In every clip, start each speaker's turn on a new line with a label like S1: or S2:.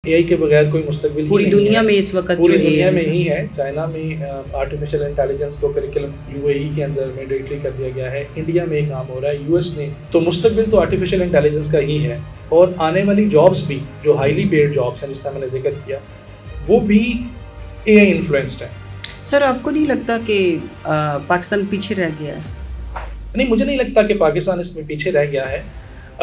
S1: اے آئی کے بغیر کوئی مستقبل
S2: پوری دنیا میں اس وقت
S1: پوری دنیا میں ہی ہے. چائنا میں آرٹیفیشیل انٹیلیجنس کو کریکلم یو اے ای کے اندر مینڈیٹری کر دیا گیا ہے. انڈیا میں کام ہو رہا ہے, یو ایس نے. تو مستقبل تو آرٹیفیشیل انٹیلیجنس کا ہی ہے, اور آنے والی جابس بھی جو ہائیلی پیڈ جابس ہیں جس کا میں نے ذکر کیا وہ بھی اے آئی انفلوئنسڈ ہیں.
S2: سر آپ کو نہیں لگتا کہ پاکستان پیچھے رہ گیا ہے؟
S1: نہیں, مجھے نہیں لگتا کہ پاکستان اس میں پیچھے رہ گیا ہے.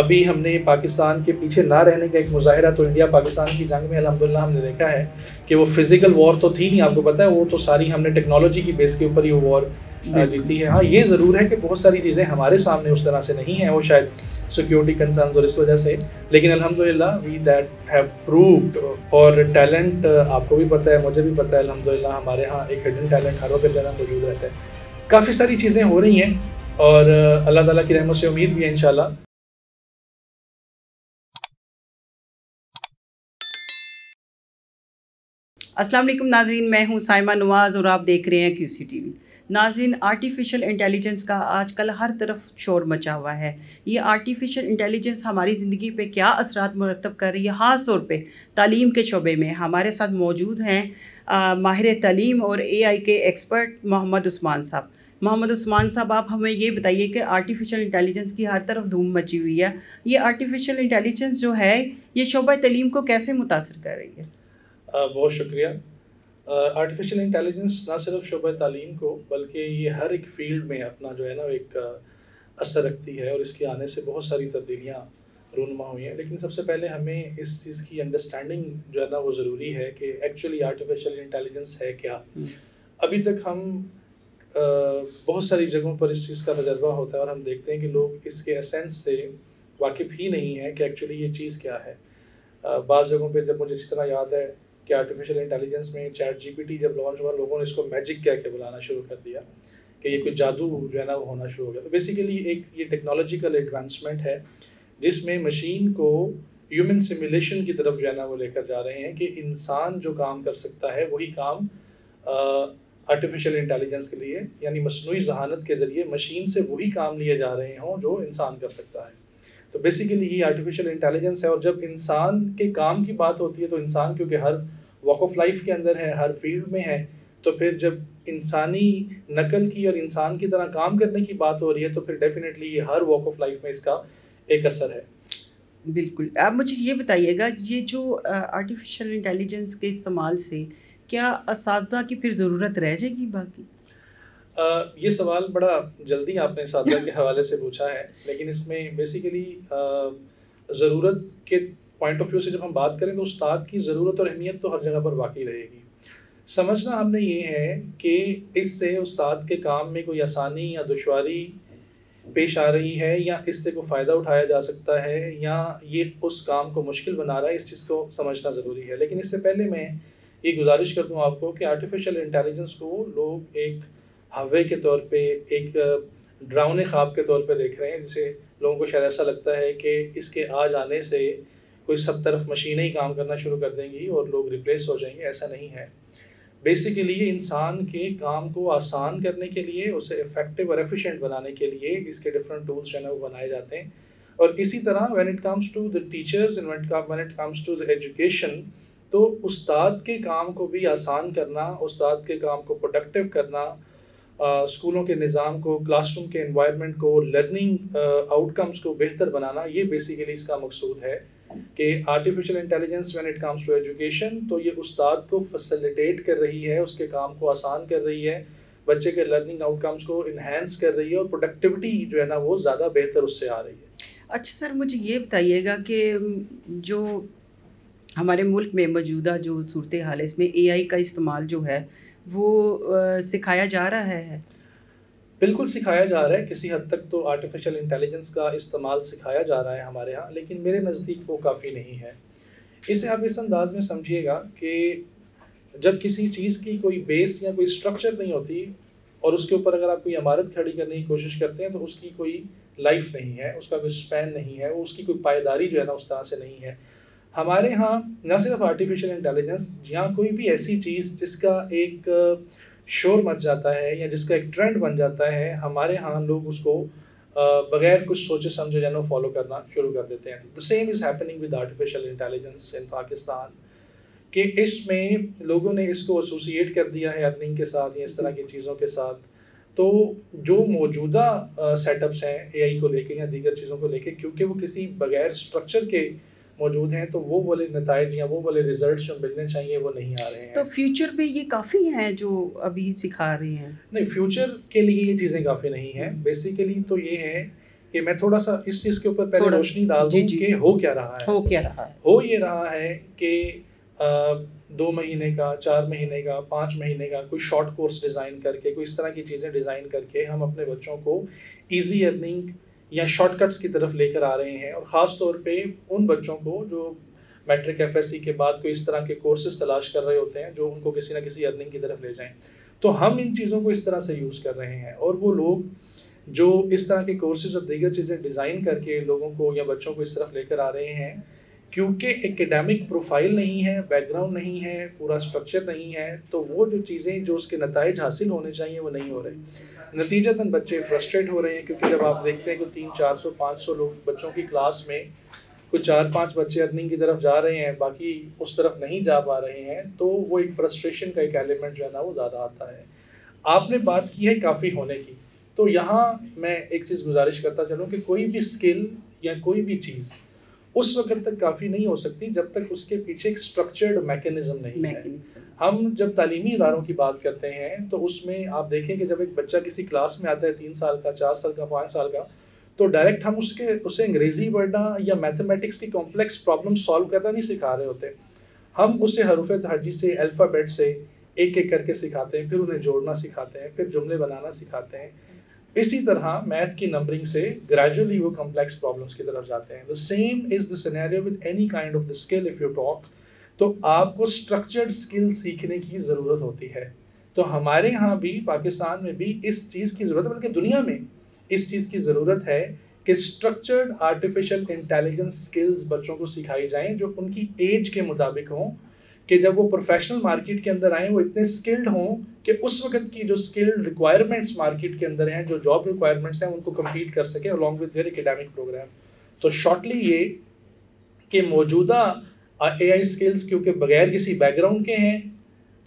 S1: ابھی ہم نے پاکستان کے پیچھے نہ رہنے کا ایک مظاہرہ تو انڈیا پاکستان کی جنگ میں الحمدللہ ہم نے دیکھا ہے کہ وہ فزیکل وار تو تھی نہیں, آپ کو پتہ ہے, وہ تو ساری ہم نے ٹیکنالوجی کی بیس کے اوپر ہی وہ وار جیتی ہے. ہاں یہ ضرور ہے کہ بہت ساری چیزیں ہمارے سامنے اس طرح سے نہیں ہیں, وہ شاید سیکیورٹی کنسرنز اور اس وجہ سے, لیکن الحمدللہ وی دیٹ ہیو پرووڈ. اور ٹیلنٹ آپ کو بھی پتہ ہے, مجھے بھی پتہ ہے, الحمدللہ ہمارے ہاں ایک ہڈن ٹیلنٹ ہر وقت جگہ موجود رہتا ہے. کافی ساری چیزیں ہو رہی ہیں اور اللہ تعالیٰ کی رحمت سے امید بھی ہے انشاءاللہ.
S2: السلام علیکم ناظرین, میں ہوں سائمہ نواز اور آپ دیکھ رہے ہیں کیو سی ٹی وی. ناظرین, آرٹیفیشل انٹیلیجنس کا آج کل ہر طرف شور مچا ہوا ہے. یہ آرٹیفیشل انٹیلیجنس ہماری زندگی پہ کیا اثرات مرتب کر رہی ہے, خاص طور پہ تعلیم کے شعبے میں. ہمارے ساتھ موجود ہیں ماہر تعلیم اور اے آئی کے ایکسپرٹ محمد عثمان صاحب. محمد عثمان صاحب, آپ ہمیں یہ بتائیے کہ آرٹیفیشل انٹیلیجنس کی ہر طرف دھوم مچی ہوئی ہے. یہ آرٹیفیشل انٹیلیجنس جو ہے یہ شعبہ تعلیم کو کیسے متاثر کر رہی ہے؟
S1: بہت شکریہ. آرٹیفیشل انٹیلیجنس نہ صرف شعبہ تعلیم کو بلکہ یہ ہر ایک فیلڈ میں اپنا جو ہے نا ایک اثر رکھتی ہے, اور اس کے آنے سے بہت ساری تبدیلیاں رونما ہوئی ہیں. لیکن سب سے پہلے ہمیں اس چیز کی انڈرسٹینڈنگ جو ہے نا وہ ضروری ہے کہ ایکچولی آرٹیفیشل انٹیلیجنس ہے کیا. ابھی تک ہم بہت ساری جگہوں پر اس چیز کا تجربہ ہوتا ہے اور ہم دیکھتے ہیں کہ لوگ اس کے ایسنس سے واقف ہی نہیں ہیں کہ ایکچولی یہ چیز کیا ہے. بعض جگہوں پہ جب مجھے جس طرح یاد ہے کہ آرٹیفیشل انٹیلیجنس میں چیٹ جی پی ٹی جب لانچ ہوا, لوگوں نے اس کو میجک کہہ کے بلانا شروع کر دیا کہ یہ کوئی جادو جو ہے نا وہ ہونا شروع ہو گیا. تو بیسیکلی ایک یہ ٹیکنالوجیکل ایڈوانسمنٹ ہے جس میں مشین کو ہیومن سیمولیشن کی طرف جو ہے نا وہ لے کر جا رہے ہیں کہ انسان جو کام کر سکتا ہے وہی کام آرٹیفیشل انٹیلیجنس کے لیے, یعنی مصنوعی ذہانت کے ذریعے مشین سے وہی کام لیے جا رہے ہوں جو انسان کر سکتا ہے. تو بیسیکلی یہ آرٹیفیشل انٹیلیجنس ہے. اور جب انسان کے کام کی بات ہوتی ہے تو انسان کیونکہ ہر واک آف لائف کے اندر ہے, ہر فیلڈ میں ہے, تو پھر جب انسانی نقل کی اور انسان کی طرح کام کرنے کی بات ہو رہی ہے تو پھر ڈیفینیٹلی یہ ہر واک آف لائف میں اس کا ایک اثر ہے.
S2: بالکل. آپ مجھے یہ بتائیے گا, یہ جو آرٹیفیشل انٹیلیجنس کے استعمال سے کیا اساتذہ کی پھر ضرورت رہ جائے گی باقی؟
S1: یہ سوال بڑا جلدی آپ نے اساتذہ کے حوالے سے پوچھا ہے, لیکن اس میں بیسیکلی ضرورت کے پوائنٹ آف ویو سے جب ہم بات کریں تو استاد کی ضرورت اور اہمیت تو ہر جگہ پر باقی رہے گی. سمجھنا ہم نے یہ ہے کہ اس سے استاد کے کام میں کوئی آسانی یا دشواری پیش آ رہی ہے, یا اس سے کوئی فائدہ اٹھایا جا سکتا ہے, یا یہ اس کام کو مشکل بنا رہا ہے, اس چیز کو سمجھنا ضروری ہے. لیکن اس سے پہلے میں یہ گزارش کر دوں آپ کو کہ آرٹیفیشل انٹیلیجنس کو لوگ ایک ہوے کے طور پہ, ایک ڈراؤنے خواب کے طور پہ دیکھ رہے ہیں, جسے لوگوں کو شاید ایسا لگتا ہے کہ اس کے آ جانے سے کوئی سب طرف مشینیں ہی کام کرنا شروع کر دیں گی اور لوگ ریپلیس ہو جائیں گے. ایسا نہیں ہے. بیسیکلی یہ انسان کے کام کو آسان کرنے کے لیے, اسے افیکٹو اور ایفیشینٹ بنانے کے لیے اس کے ڈفرینٹ ٹولس جو ہے نا وہ بنائے جاتے ہیں. اور اسی طرح when it comes to the teachers and when it comes to the education, تو استاد کے کام کو بھی آسان کرنا, استاد کے کام کو پروڈکٹیو کرنا, اسکولوں کے نظام کو, کلاس روم کے انوائرمنٹ کو, لرننگ آؤٹ کمس کو بہتر بنانا, یہ بیسیکلی اس کا مقصود ہے کہ artificial intelligence when it comes to education تو یہ استاد کو فیسیلیٹیٹ کر رہی ہے, اس کے کام کو آسان کر رہی ہے, بچے کے لرننگ آؤٹ کمس کو انہینس کر رہی ہے, اور پروڈکٹیوٹی جو ہے نا وہ زیادہ بہتر اس سے آ رہی ہے.
S2: اچھا سر, مجھے یہ بتائیے گا کہ جو ہمارے ملک میں موجودہ جو صورتحال ہے اس میں اے آئی کا استعمال جو ہے وہ سکھایا جا رہا ہے؟
S1: بالکل سکھایا جا رہا ہے, کسی حد تک تو آرٹیفیشل انٹیلیجنس کا استعمال سکھایا جا رہا ہے ہمارے ہاں, لیکن میرے نزدیک وہ کافی نہیں ہے. اسے آپ اس انداز میں سمجھیے گا کہ جب کسی چیز کی کوئی بیس یا کوئی اسٹرکچر نہیں ہوتی اور اس کے اوپر اگر آپ کوئی عمارت کھڑی کرنے کی کوشش کرتے ہیں تو اس کی کوئی لائف نہیں ہے, اس کا کوئی اسپین نہیں ہے, اس کی کوئی پائیداری جو ہے نا اس طرح سے نہیں ہے. ہمارے ہاں نہ صرف آرٹیفیشل انٹیلیجنس, یہاں کوئی بھی ایسی چیز جس کا ایک شور مچ جاتا ہے یا جس کا ایک ٹرینڈ بن جاتا ہے, ہمارے ہاں لوگ اس کو بغیر کچھ سوچے سمجھے جو ہے نا فالو کرنا شروع کر دیتے ہیں. The same is happening with artificial intelligence in Pakistan. کہ اس میں لوگوں نے اس کو ایسوسیٹ کر دیا ہے ارننگ کے ساتھ یا اس طرح کی چیزوں کے ساتھ. تو جو موجودہ سیٹ اپس ہیں اے آئی کو لے کے یا دیگر چیزوں کو لے کے، کیونکہ وہ کسی بغیر اسٹرکچر کے موجود ہیں، تو وہ والے نتائج یا وہ والے ریزلٹس جو ملنے چاہیے وہ نہیں آ رہے ہیں.
S2: تو فیوچر میں یہ کافی ہیں جو ابھی سکھا رہے ہیں؟
S1: نہیں، فیوچر کے لیے یہ چیزیں کافی نہیں ہیں. بیسیکلی تو یہ ہے کہ میں تھوڑا سا اس چیز کے اوپر پہلے روشنی ڈال دوں کہ ہو کیا رہا ہے. ہو یہ رہا ہے کہ 2 مہینے کا، 4 مہینے کا، 5 مہینے کا کوئی شارٹ کورس ڈیزائن کر کے، کوئی اس طرح کی چیزیں ڈیزائن کر کے ہم اپنے بچوں کو ایزی ارننگ یا شارٹ کٹس کی طرف لے کر آ رہے ہیں. اور خاص طور پہ ان بچوں کو جو میٹرک ایف ایس سی کے بعد کوئی اس طرح کے کورسز تلاش کر رہے ہوتے ہیں جو ان کو کسی نہ کسی ارننگ کی طرف لے جائیں. تو ہم ان چیزوں کو اس طرح سے یوز کر رہے ہیں. اور وہ لوگ جو اس طرح کے کورسز اور دیگر چیزیں ڈیزائن کر کے لوگوں کو یا بچوں کو اس طرف لے کر آ رہے ہیں، کیونکہ ایکیڈیمک پروفائل نہیں ہے، بیک گراؤنڈ نہیں ہے، پورا اسٹرکچر نہیں ہے، تو وہ جو چیزیں جو اس کے نتائج حاصل ہونے چاہیے وہ نہیں ہو رہے. نتیجتاً بچے فرسٹریٹ ہو رہے ہیں، کیونکہ جب آپ دیکھتے ہیں کہ 300 400 500 لوگ بچوں کی کلاس میں کوئی 4-5 بچے ارننگ کی طرف جا رہے ہیں، باقی اس طرف نہیں جا پا رہے ہیں، تو وہ ایک فرسٹریشن کا ایک ایلیمنٹ جو ہے نا وہ زیادہ آتا ہے. آپ نے بات کی ہے کافی ہونے کی، تو یہاں میں ایک چیز گزارش کرتا چلوں کہ کوئی بھی اسکل یا کوئی بھی چیز اس وقت تک کافی نہیں ہو سکتی جب تک اس کے پیچھے ایک اسٹرکچرڈ میکینزم نہیں ہے. ہم جب تعلیمی اداروں کی بات کرتے ہیں تو اس میں آپ دیکھیں کہ جب ایک بچہ کسی کلاس میں آتا ہے 3 سال کا، 4 سال کا، 5 سال کا، تو ڈائریکٹ ہم اسے انگریزی پڑھنا یا میتھمیٹکس کی کمپلیکس پرابلم سالو کرنا نہیں سکھا رہے ہوتے. ہم اسے حروف تہجی سے، الفابیٹ سے ایک ایک کر کے سکھاتے ہیں، پھر انہیں جوڑنا سکھاتے ہیں، پھر جملے بنانا سکھاتے ہیں. اسی طرح میتھ کی نمبرنگ سے گریجولی وہ کمپلیکس پرابلمس کی طرف جاتے ہیں. The same is the scenario with any kind of the skill if you talk. تو آپ کو اسٹرکچرڈ اسکل سیکھنے کی ضرورت ہوتی ہے. تو ہمارے یہاں بھی، پاکستان میں بھی اس چیز کی ضرورت ہے، بلکہ دنیا میں اس چیز کی ضرورت ہے کہ اسٹرکچرڈ آرٹیفیشل انٹیلیجنس اسکلز بچوں کو سکھائی جائیں جو ان کی ایج کے مطابق ہوں، کہ جب وہ پروفیشنل مارکیٹ کے اندر آئیں وہ اتنے اسکلڈ ہوں کہ اس وقت کی جو اسکلڈ ریکوائرمنٹس مارکیٹ کے اندر ہیں، جو جاب ریکوائرمنٹس ہیں، ان کو کمپلیٹ کر سکیں along with their academic program. تو شارٹلی یہ کہ موجودہ اے آئی اسکلز کیونکہ بغیر کسی بیک گراؤنڈ کے ہیں،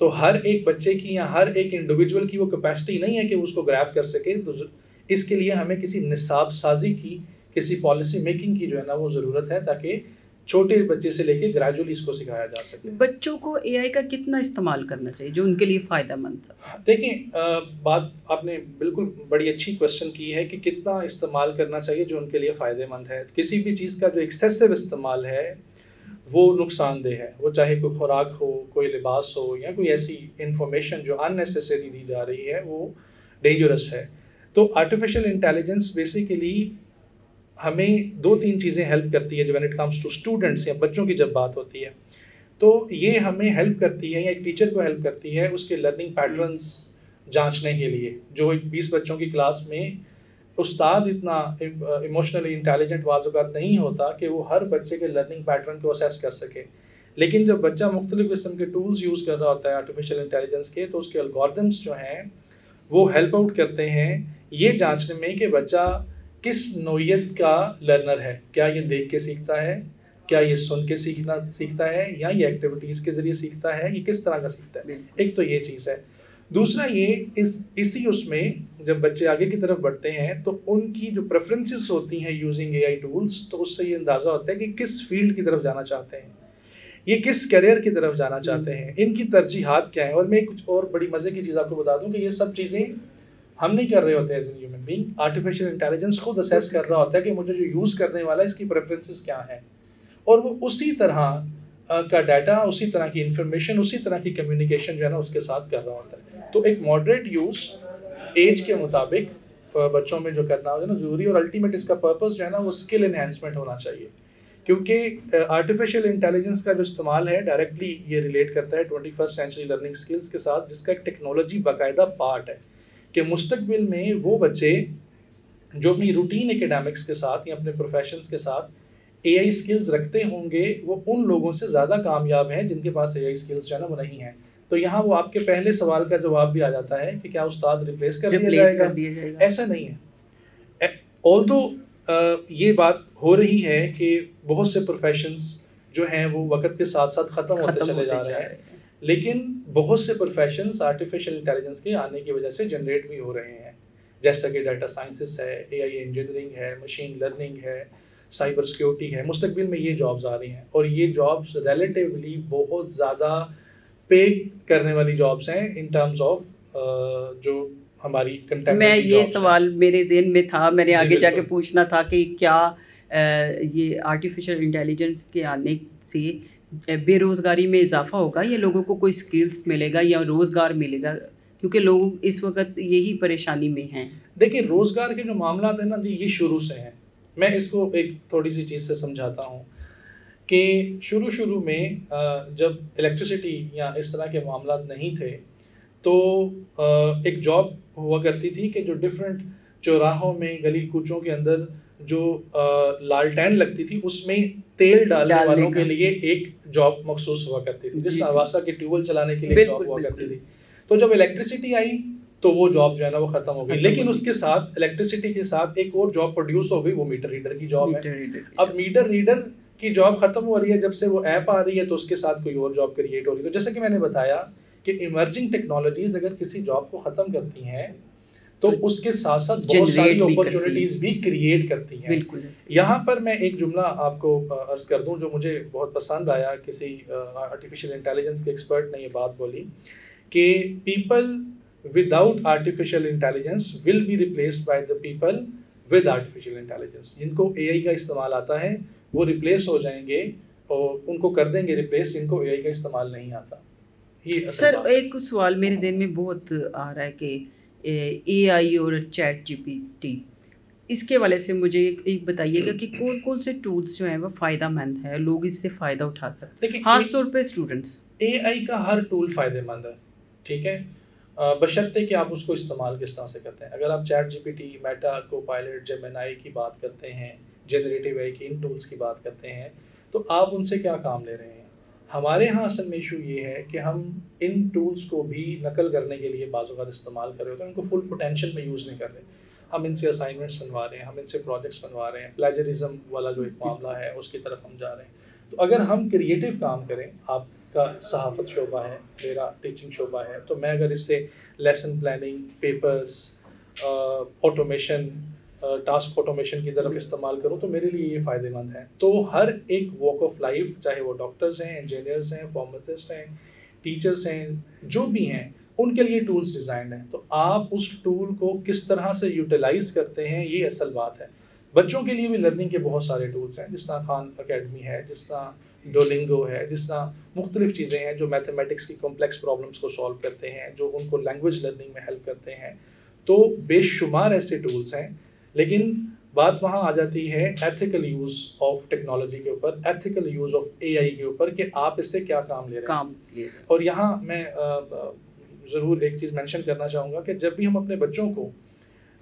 S1: تو ہر ایک بچے کی یا ہر ایک انڈیویجول کی وہ کیپیسٹی نہیں ہے کہ وہ اس کو گریب کر سکے. تو اس کے لیے ہمیں کسی نصاب سازی کی، کسی پالیسی میکنگ کی جو ہے نا وہ ضرورت ہے، تاکہ چھوٹے بچے سے لے کے گریجولی اس کو سکھایا جا سکے.
S2: بچوں کو اے آئی کا کتنا استعمال کرنا چاہیے جو ان کے لیے فائدہ مند ہے؟
S1: دیکھیں، بات آپ نے بالکل بڑی اچھی کوشچن کی ہے کہ کتنا استعمال کرنا چاہیے جو ان کے لیے فائدہ مند ہے. کسی بھی چیز کا جو ایکسیسو استعمال ہے وہ نقصان دہ ہے، وہ چاہے کوئی خوراک ہو، کوئی لباس ہو، یا کوئی ایسی انفارمیشن جو ان نیسیسری دی جا رہی ہے وہ ڈینجرس ہے. تو آرٹیفیشیل انٹیلیجنس بیسیکلی ہمیں 2-3 چیزیں ہیلپ کرتی ہے جو when it comes to students یا بچوں کی جب بات ہوتی ہے. تو یہ ہمیں ہیلپ کرتی ہے یا ایک ٹیچر کو ہیلپ کرتی ہے اس کے لرننگ پیٹرنس جانچنے کے لیے. جو 20 بچوں کی کلاس میں استاد اتنا ایموشنلی انٹیلیجنٹ بعض اوقات نہیں ہوتا کہ وہ ہر بچے کے لرننگ پیٹرن کو اسیس کر سکے، لیکن جب بچہ مختلف قسم کے ٹولز یوز کر رہا ہوتا ہے آرٹیفیشیل انٹیلیجنس کے، تو اس کے الگوریتھمس جو ہیں وہ ہیلپ آؤٹ کرتے ہیں یہ جانچنے میں کہ بچہ کس نوعیت کا لرنر ہے. کیا یہ دیکھ کے سیکھتا ہے، کیا یہ سن کے سیکھتا ہے، یا یہ ایکٹیویٹیز کے ذریعے سیکھتا ہے، یہ کس طرح کا سیکھتا ہے. ایک تو یہ چیز ہے. دوسرا یہ اس میں جب بچے آگے کی طرف بڑھتے ہیں تو ان کی جو پریفرنسز ہوتی ہیں یوزنگ اے آئی ٹولس، تو اس سے یہ اندازہ ہوتا ہے کہ کس فیلڈ کی طرف جانا چاہتے ہیں، یہ کس کیریئر کی طرف جانا چاہتے ہیں، ان کی ترجیحات کیا ہیں. اور میں کچھ اور بڑی مزے کی چیز آپ کو بتا دوں کہ یہ سب چیزیں ہم نہیں کر رہے ہوتے as a human being. Artificial intelligence خود اسیس کر رہا ہوتا ہے کہ مجھے جو یوز کرنے والا ہے اس کی پریفرنسز کیا ہیں، اور وہ اسی طرح کا ڈیٹا، اسی طرح کی انفارمیشن، اسی طرح کی کمیونیکیشن جو ہے نا اس کے ساتھ کر رہا ہوتا ہے. تو ایک ماڈریٹ یوز ایج کے مطابق بچوں میں جو کرنا ہوگا نا ضروری، اور الٹیمیٹ اس کا پرپز جو ہے نا وہ اسکل انہینسمنٹ ہونا چاہیے. کیونکہ آرٹیفیشیل انٹیلیجنس کا جو استعمال ہے ڈائریکٹلی یہ ریلیٹ کرتا ہے 21st سینچری لرننگ اسکلس کے ساتھ، جس کا ایک ٹیکنالوجی باقاعدہ پارٹ ہے کہ مستقبل میں وہ بچے جو اپنی روٹین اکیڈیمکس کے ساتھ یا اپنے پروفیشنز کے ساتھ اے آئی اسکلز رکھتے ہوں گے، وہ ان لوگوں سے زیادہ کامیاب ہیں جن کے پاس اے آئی اسکلز جو ہے نا وہ نہیں ہیں. تو یہاں وہ آپ کے پہلے سوال کا جواب بھی آ جاتا ہے کہ کیا استاد ریپلیس کر دیا جائے گا؟ ایسا نہیں ہے. آلدو یہ بات ہو رہی ہے کہ بہت سے پروفیشنز جو ہیں وہ وقت کے ساتھ ساتھ ختم ہوتے چلے جا رہے ہیں، لیکن بہت سے پروفیشنز آرٹیفیشیل انٹیلیجنس کے آنے کی وجہ سے جنریٹ بھی ہو رہے ہیں، جیسا کہ ڈیٹا سائنسز ہے، اے آئی انجینئرنگ ہے، مشین لرننگ ہے، سائبر سیکیورٹی ہے. مستقبل میں یہ جابز آ رہی ہیں اور یہ جابز ریلیٹیولی بہت زیادہ پے کرنے والی جابز ہیں ان ٹرمز آف جو ہماری کنٹینٹ.
S2: میں یہ سوال میرے ذہن میں تھا، میں نے آگے جا کے پوچھنا تھا کہ کیا یہ آرٹیفیشیل انٹیلیجنس کے آنے سے بے روزگاری میں اضافہ ہوگا یا لوگوں کو کوئی اسکلس ملے گا یا روزگار ملے گا، کیونکہ لوگ اس وقت یہی پریشانی میں ہیں.
S1: دیکھیں روزگار کے جو معاملات ہیں نا جی، یہ شروع سے ہیں. میں اس کو ایک تھوڑی سی چیز سے سمجھاتا ہوں کہ شروع میں جب الیکٹریسٹی یا اس طرح کے معاملات نہیں تھے تو ایک جاب ہوا کرتی تھی کہ جو ڈفرینٹ چوراہوں میں گلی کوچوں کے اندر جو لالٹین لگتی تھی اس میں تیل ڈالنے والوں کے لیے ایک جاب مخصوص ہوا کرتی تھی، جس آواسا کے ٹیوبل چلانے کے لیے جاب ہوا کرتی تھی. تو جب الیکٹریسٹی آئی تو وہ جاب جو ہے نا وہ ختم ہو گئی، لیکن اس کے ساتھ الیکٹریسٹی کے ساتھ ایک اور جاب پروڈیوس ہو گئی، وہ میٹر ریڈر کی جاب ہے. اب میٹر ریڈر کی جاب ختم ہو رہی ہے، جب سے وہ ایپ آ رہی ہے تو اس کے ساتھ کوئی اور جاب کریٹ ہو رہی ہے. تو جیسے کہ میں نے بتایا کہ ایمرجنگ ٹیکنالوجیز اگر کسی جاب کو ختم کرتی ہیں تو اس کے ساتھ ساتھ بہت ساری اپرچونیٹیز بھی کریٹ کرتی ہیں. یہاں پر میں ایک جملہ آپ کو عرض کر دوں جو مجھے بہت پسند آیا، کسی آرٹیفیشیل انٹیلیجنس کے ایکسپرٹ نے یہ بات بولی کہ people without artificial intelligence will be replaced by the people with artificial intelligence. جن کو اے آئی کا استعمال آتا ہے وہ ریپلیس ہو جائیں گے اور ان کو کر دیں گے ریپلیس جن کو اے آئی کا استعمال نہیں آتا.
S2: سر ایک سوال میرے ذہن میں بہت آ رہا ہے کہ اے آئی اور چیٹ جی پی ٹی، اس کے والے سے مجھے ایک بتائیے گا کہ کون کون سے ٹولس جو ہیں وہ فائدہ مند ہے، لوگ اس سے فائدہ اٹھا سکتے ہیں، خاص طور پہ اسٹوڈنٹس. اے
S1: آئی کا ہر ٹول فائدہ مند ہے، ٹھیک ہے، بشرطے کہ آپ اس کو استعمال کس طرح سے کرتے ہیں. اگر آپ chat G P T, Meta, Copilot, Gemini کی بات کرتے ہیں، جنریٹیو اے آئی کی ان ٹولس کی بات کرتے ہیں تو آپ ان سے کیا کام لے رہے ہیں. ہمارے ہاں اصل میں ایشو یہ ہے کہ ہم ان ٹولس کو بھی نقل کرنے کے لیے بعض اوقات استعمال کر رہے ہوتے ہیں، ان کو فل پوٹینشیل میں یوز نہیں کر رہے. ہم ان سے اسائنمنٹس بنوا رہے ہیں، ہم ان سے پروجیکٹس بنوا رہے ہیں، پلیجرزم والا جو ایک معاملہ ہے اس کی طرف ہم جا رہے ہیں. تو اگر ہم کریٹیو کام کریں، آپ کا صحافت شعبہ ہے، میرا ٹیچنگ شعبہ ہے، تو میں اگر اس سے lesson planning, papers, automation, task automation کی طرف استعمال کروں تو میرے لیے یہ فائدہ مند ہے. تو ہر ایک واک آف لائف، چاہے وہ ڈاکٹرز ہیں، انجینئرز ہیں، فارماسسٹ ہیں، ٹیچرس ہیں، جو بھی ہیں، ان کے لیے ٹولز ڈیزائنڈ ہیں. تو آپ اس ٹول کو کس طرح سے یوٹیلائز کرتے ہیں یہ اصل بات ہے. بچوں کے لیے بھی لرننگ کے بہت سارے ٹولس ہیں، جس طرح خان اکیڈمی ہے، جس طرح ڈولنگو ہے، جس طرح مختلف چیزیں ہیں جو میتھمیٹکس کی کمپلیکس پرابلمس کو سالو کرتے ہیں، جو ان کو لینگویج لرننگ میں ہیلپ کرتے ہیں. تو بے شمار ایسے ٹولس ہیں، لیکن بات وہاں آ جاتی ہے ایتھیکل یوز آف ٹیکنالوجی کے اوپر، ایتھیکل یوز آف اے آئی کے اوپر کہ آپ اس سے کیا کام لے رہے ہیں. اور یہاں میں ضرور ایک چیز مینشن کرنا چاہوں گا کہ جب بھی ہم اپنے بچوں کو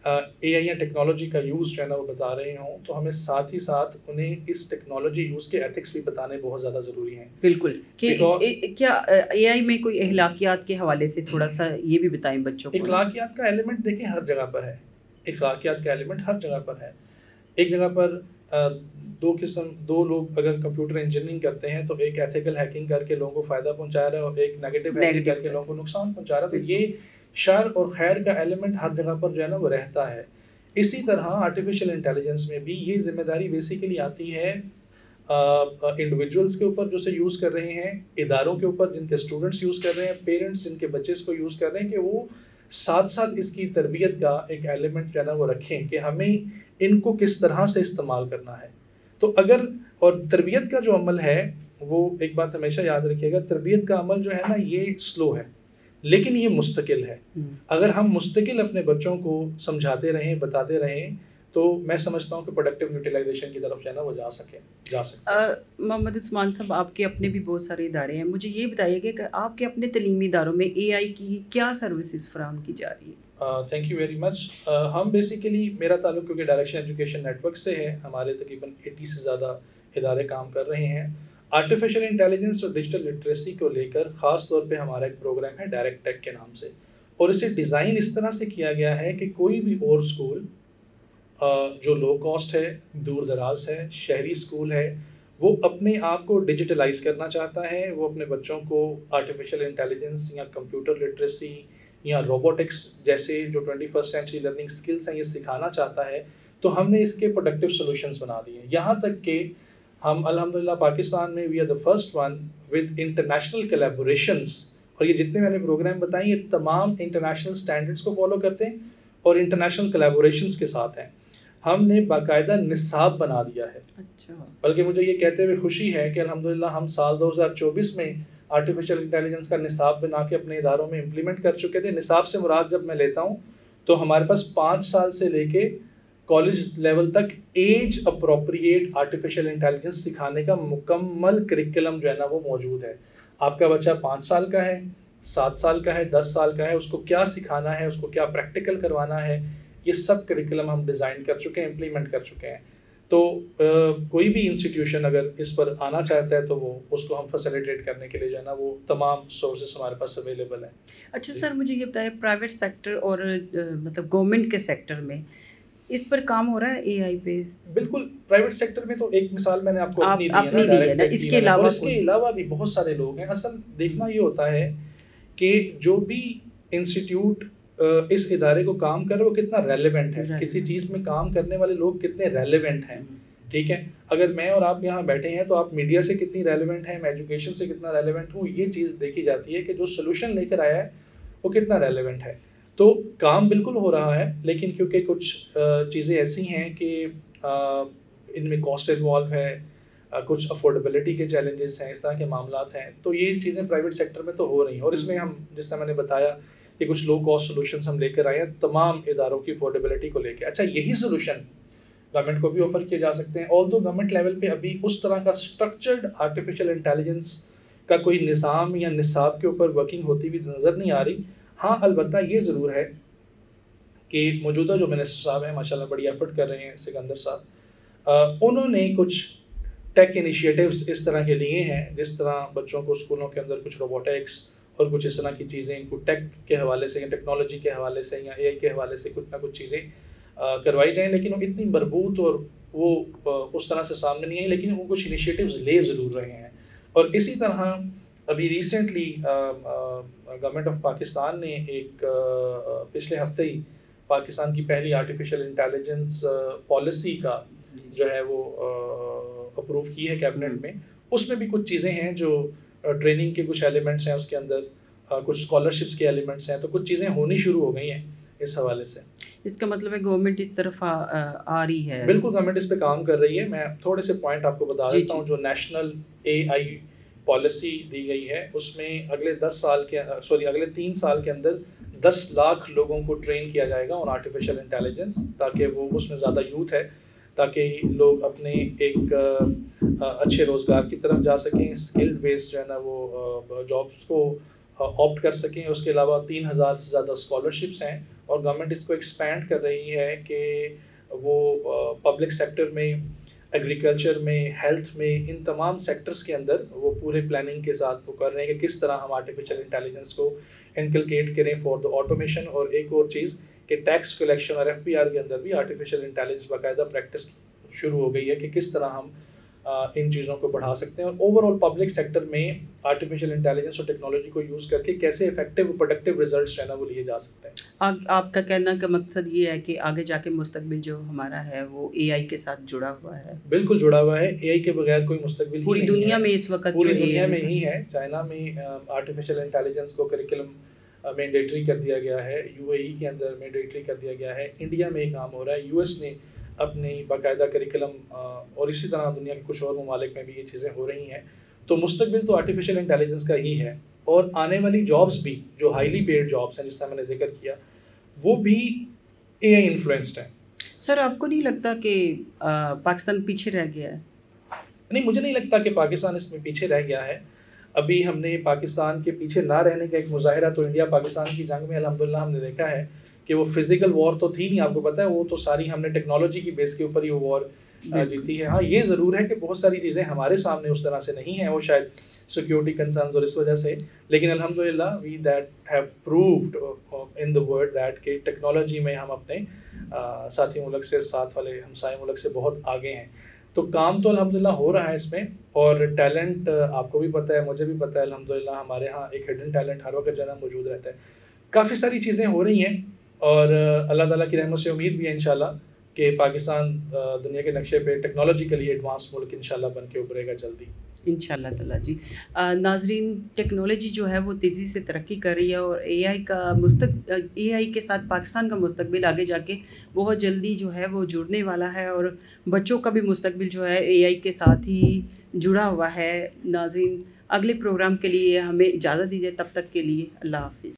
S1: اے آئی یا ٹیکنالوجی کا یوز جو ہے نا وہ بتا رہے ہوں تو ہمیں ساتھ ہی ساتھ انہیں اس ٹیکنالوجی یوز کے ایتھکس بھی بتانے بہت زیادہ ضروری ہیں.
S2: بالکل. کیا اے آئی میں کوئی اخلاقیات کے حوالے سے تھوڑا سا یہ بھی بتائیں بچوں کو.
S1: اخلاقیات کا ایلیمنٹ دیکھیں ہر جگہ پر ہے، اخلاقیات کا ایلیمنٹ ہر جگہ پر ہے. ایک جگہ پر دو لوگ اگر کمپیوٹر انجینئرنگ کرتے ہیں تو ایک ایتھیکل ہیکنگ کر کے لوگوں کو فائدہ پہنچا رہا ہے اور ایک نیگیٹو ہیکنگ کر کے لوگوں کو نقصان پہنچا رہا ہے. تو یہ شر اور خیر کا ایلیمنٹ ہر جگہ پر جو ہے نا وہ رہتا ہے. اسی طرح آرٹیفیشیل انٹیلیجنس میں بھی یہ ذمہ داری بیسیکلی آتی ہے انڈیویجولس کے اوپر جو اسے یوز کر رہے ہیں، اداروں کے اوپر جن کے اسٹوڈنٹس یوز کر رہے ہیں، پیرنٹس جن کے بچے اس کو یوز کر رہے ہیں، کہ وہ ساتھ ساتھ اس کی تربیت کا ایک ایلیمنٹ جو ہے نا وہ رکھیں کہ ہمیں ان کو کس طرح سے استعمال کرنا ہے. تو اگر اور تربیت کا جو عمل ہے وہ ایک بات ہمیشہ یاد رکھیے گا، تربیت کا عمل جو ہے نا یہ سلو ہے لیکن یہ مستقل ہے. اگر ہم مستقل اپنے بچوں کو سمجھاتے رہیں، بتاتے رہیں تو میں سمجھتا ہوں کہ پروڈکٹیو یوٹیلائزیشن کی طرف جو ہے نا وہ جا سکتے.
S2: محمد عثمان صاحب، آپ کے اپنے بھی بہت سارے ادارے ہیں، مجھے یہ بتائیے کہ آپ کے اپنے تعلیمی اداروں میں اے آئی کی کیا سروسز فراہم کی جا رہی ہے؟
S1: Thank you very much. ہم بیسیکلی، میرا تعلق کیونکہ ڈائریکشن ایجوکیشن نیٹ ورک سے ہے، ہمارے تقریباً 80 سے زیادہ ادارے کام کر رہے ہیں. آرٹیفیشیل انٹیلیجنس اور ڈیجیٹل لٹریسی کو لے کر خاص طور پہ ہمارا ایک پروگرام ہے ڈائریکٹ ٹیک کے نام سے، اور اسے ڈیزائن اس طرح سے کیا گیا ہے کہ کوئی بھی اور اسکول جو لو کاسٹ ہے، دور دراز ہے، شہری اسکول ہے، وہ اپنے آپ کو ڈیجیٹلائز کرنا چاہتا ہے, وہ اپنے بچوں کو آرٹیفیشیل انٹیلیجنس یا کمپیوٹر لٹریسی یا روبوٹکس جیسے جو 21 سینچری لرننگ اسکلس ہیں یہ سکھانا چاہتا ہے, تو ہم نے اس کے پروڈکٹیو سولوشنس بنا دیے. یہاں تک کہ ہم الحمدللہ پاکستان میں we are the first one with international collaborations, اور یہ جتنے میں نے پروگرام بتائے یہ تمام انٹرنیشنل اسٹینڈرڈس کو فالو کرتے ہیں اور انٹرنیشنل کولیبوریشنس کے ساتھ ہیں. ہم نے باقاعدہ نصاب بنا دیا ہے. اچھا. بلکہ مجھے یہ کہتے ہوئے خوشی ہے کہ الحمدللہ ہم سال 2024 میں آرٹیفیشیل انٹیلیجنس کا نصاب بنا کے اپنے اداروں میں امپلیمنٹ کر چکے تھے. نصاب سے مراد جب میں لیتا ہوں تو ہمارے پاس 5 سال سے لے کے کالج لیول تک ایج اپروپریٹ آرٹیفیشیل انٹیلیجنس سکھانے کا مکمل کریکلم جو ہے نا وہ موجود ہے. آپ کا بچہ 5 سال کا ہے, 7 سال کا ہے, 10 سال کا ہے, اس کو کیا سکھانا ہے, اس کو کیا پریکٹیکل کروانا ہے, یہ سب کریکلم ہم ڈیزائن کر چکے ہیں, امپلیمنٹ کر چکے ہیں. تو کوئی بھی انسٹیٹیوشن اگر اس پر آنا چاہتا ہے تو وہ اس کو ہم فیسیلیٹیٹ کرنے کے لیے جو ہے نا وہ تمام سورسز ہمارے پاس اویلیبل ہیں.
S2: اچھا سر, مجھے یہ بتائیں پرائیویٹ سیکٹر اور مطلب گورنمنٹ کے سیکٹر میں اس پر کام ہو رہا ہے اے آئی پہ؟
S1: بالکل. پرائیویٹ سیکٹر میں تو ایک مثال میں نے آپ کو اپنی دی ہے نا, اس کے علاوہ بھی بہت سارے لوگ ہیں. اصل دیکھنا یہ ہوتا ہے کہ جو بھی انسٹیٹیوٹ اس ادارے کو کام کر رہے وہ کتنا ریلیونٹ ہے, کسی چیز میں کام کرنے والے لوگ کتنے ریلیونٹ ہیں. ٹھیک ہے, اگر میں اور آپ یہاں بیٹھے ہیں تو آپ میڈیا سے کتنی ریلیونٹ ہیں, میں ایجوکیشن سے کتنا ریلیونٹ ہوں, یہ چیز دیکھی جاتی ہے کہ جو سولوشن لے کر آیا ہے وہ کتنا ریلیونٹ ہے. تو کام بالکل ہو رہا ہے, لیکن کیونکہ کچھ چیزیں ایسی ہیں کہ ان میں کاسٹ انوالو ہے, کچھ افورڈیبلٹی کے چیلنجز ہیں, اس طرح کے معاملات ہیں, تو یہ چیزیں پرائیویٹ سیکٹر میں تو ہو رہی ہیں. اور اس میں ہم جس طرح میں نے بتایا کہ کچھ لو کاسٹ سولوشنس ہم لے کر آئے ہیں تمام اداروں کی افورڈیبلٹی کو لے کے. اچھا, یہی سولوشن گورنمنٹ کو بھی آفر کیے جا سکتے ہیں, اور تو گورنمنٹ لیول پہ ابھی اس طرح کا اسٹرکچرڈ آرٹیفیشیل انٹیلیجنس کا کوئی نظام یا نصاب کے اوپر ورکنگ ہوتی ہوئی نظر نہیں آ رہی. ہاں البتہ یہ ضرور ہے کہ موجودہ جو منسٹر صاحب ہیں ماشاء اللہ بڑی ایفرٹ کر رہے ہیں, سکندر صاحب, انہوں نے کچھ ٹیک انیشیٹیوز اس طرح کے لیے ہیں, جس طرح بچوں کو اسکولوں کے اندر کچھ روبوٹکس اور کچھ اس طرح کی چیزیں ان کو ٹیک کے حوالے سے یا ٹیکنالوجی کے حوالے سے یا اے آئی کے حوالے سے کچھ نہ کچھ چیزیں کروائی جائیں, لیکن وہ اتنی مربوط اور وہ اس طرح سے سامنے نہیں آئی, لیکن وہ کچھ انیشیٹیوز لے ضرور رہے ہیں. اور اسی طرح ابھی ریسنٹلی گورنمنٹ آف پاکستان نے ایک پچھلے ہفتے ہی پاکستان کی پہلی آرٹیفیشیل انٹیلیجنس پالیسی کا جو ہے وہ اپروو کی ہے کیبنٹ میں. اس میں بھی کچھ چیزیں ہیں جو ٹریننگ کے کچھ ایلیمنٹس ہیں, اس کے اندر کچھ اسکالرشپس کے ایلیمنٹس ہیں, تو کچھ چیزیں ہونی شروع ہو گئی ہیں اس حوالے سے.
S2: اس کا مطلب ہے گورنمنٹ اس طرف آ رہی ہے.
S1: بالکل گورنمنٹ اس پہ کام کر رہی ہے. میں تھوڑے سے پوائنٹ آپ کو بتا دیتا ہوں. جو نیشنل اے آئی پالیسی دی گئی ہے اس میں اگلے 3 سال کے اندر 10 لاکھ لوگوں کو ٹرین کیا جائے گا آن آرٹیفیشیل انٹیلیجنس, تاکہ وہ اس میں زیادہ یوتھ ہے تاکہ لوگ اپنے ایک اچھے روزگار کی طرف جا سکیں, اسکلڈ بیس جو ہے نا وہ جابس کو آپٹ کر سکیں. اس کے علاوہ 3000 سے زیادہ اسکالرشپس ہیں, اور گورنمنٹ اس کو ایکسپینڈ کر رہی ہے کہ وہ پبلک سیکٹر میں, ایگریکلچر میں, ہیلتھ میں, ان تمام سیکٹرز کے اندر وہ پورے پلاننگ کے ساتھ وہ کر رہے ہیں کہ کس طرح ہم آرٹیفیشیل انٹیلیجنس کو انکلکیٹ کریں فار دا آٹومیشن. اور ایک اور چیز کہ ٹیکس کلیکشن اور ایف پی آر کے اندر بھی آرٹیفیشیل انٹیلیجنس باقاعدہ پریکٹس شروع ہو گئی ہے کہ کس طرح ہم ان چیزوں کو بڑھا سکتے ہیں. اور اوور آل پبلک سیکٹر میں آرٹیفیشیل انٹیلیجنس اور ٹیکنالوجی کو یوز کر کے کیسے افیکٹو پروڈکٹیو ریزلٹس جو ہے نا وہ لیے جا سکتے ہیں.
S2: آپ کا کہنا کا مقصد یہ ہے کہ آگے جا کے مستقبل جو ہمارا ہے وہ اے آئی کے ساتھ جڑا ہوا ہے.
S1: بالکل جڑا ہوا ہے. اے آئی کے بغیر کوئی مستقبل
S2: پوری دنیا میں اس وقت
S1: پوری دنیا میں ہی ہے. چائنا میں آرٹیفیشیل انٹیلیجنس کو کریکلم مینڈیٹری کر دیا گیا ہے, یو اے ای کے اندر مینڈیٹری کر دیا گیا ہے, انڈیا میں یہ کام ہو رہا ہے, یو ایس نے اپنی باقاعدہ کریکلم, اور اسی طرح دنیا کے کچھ اور ممالک میں بھی یہ چیزیں ہو رہی ہیں. تو مستقبل تو آرٹیفیشیل انٹیلیجنس کا ہی ہے, اور آنے والی جابس بھی جو ہائیلی پیڈ جابس ہیں جس طرح میں نے ذکر کیا وہ بھی اے آئی انفلوئنسڈ ہیں.
S2: سر آپ کو نہیں لگتا کہ پاکستان پیچھے رہ گیا ہے؟
S1: نہیں, مجھے نہیں لگتا کہ پاکستان اس میں پیچھے رہ گیا ہے. ابھی ہم نے پاکستان کے پیچھے نہ رہنے کا ایک مظاہرہ تو انڈیا پاکستان کی جنگ میں الحمدللہ ہم نے دیکھا ہے کہ وہ فزیکل وار تو تھی نہیں, آپ کو پتہ ہے, وہ تو ساری ہم نے ٹیکنالوجی کی بیس کے اوپر ہی وہ وار جیتی ہے. ہاں یہ ضرور ہے کہ بہت ساری چیزیں ہمارے سامنے اس طرح سے نہیں ہیں, وہ شاید سیکیورٹی کنسرنز اور اس وجہ سے, لیکن الحمدللہ we that have proved in the world that کہ ٹیکنالوجی میں ہم اپنے ساتھی ملک سے, ساتھ والے ہمسائے ملک سے بہت آگے ہیں. تو کام تو الحمدللہ ہو رہا ہے اس میں، اور ٹیلنٹ آپ کو بھی پتہ ہے، مجھے بھی پتہ ہے الحمدللہ، ہمارے ہاں ایک ہڈن ٹیلنٹ ہر وقت جو ہے نا موجود رہتا ہے. کافی ساری چیزیں ہو رہی ہیں، اور اللہ تعالیٰ کی رحمت سے امید بھی ہے انشاءاللہ کہ پاکستان دنیا کے نقشے پہ ٹیکنالوجیکلی ایڈوانس ملک انشاءاللہ بن کے ابھرے گا جلدی.
S2: انشاءاللہ تعالیٰ جی. ناظرین، ٹیکنالوجی جو ہے وہ تیزی سے ترقی کر رہی ہے، اور اے آئی کے ساتھ پاکستان کا مستقبل آگے جا کے بہت جلدی جو ہے وہ جڑنے والا ہے، اور بچوں کا بھی مستقبل جو ہے اے آئی کے ساتھ ہی جڑا ہوا ہے. ناظرین، اگلے پروگرام کے لیے ہمیں اجازت دیجیے، تب تک کے لیے اللہ حافظ.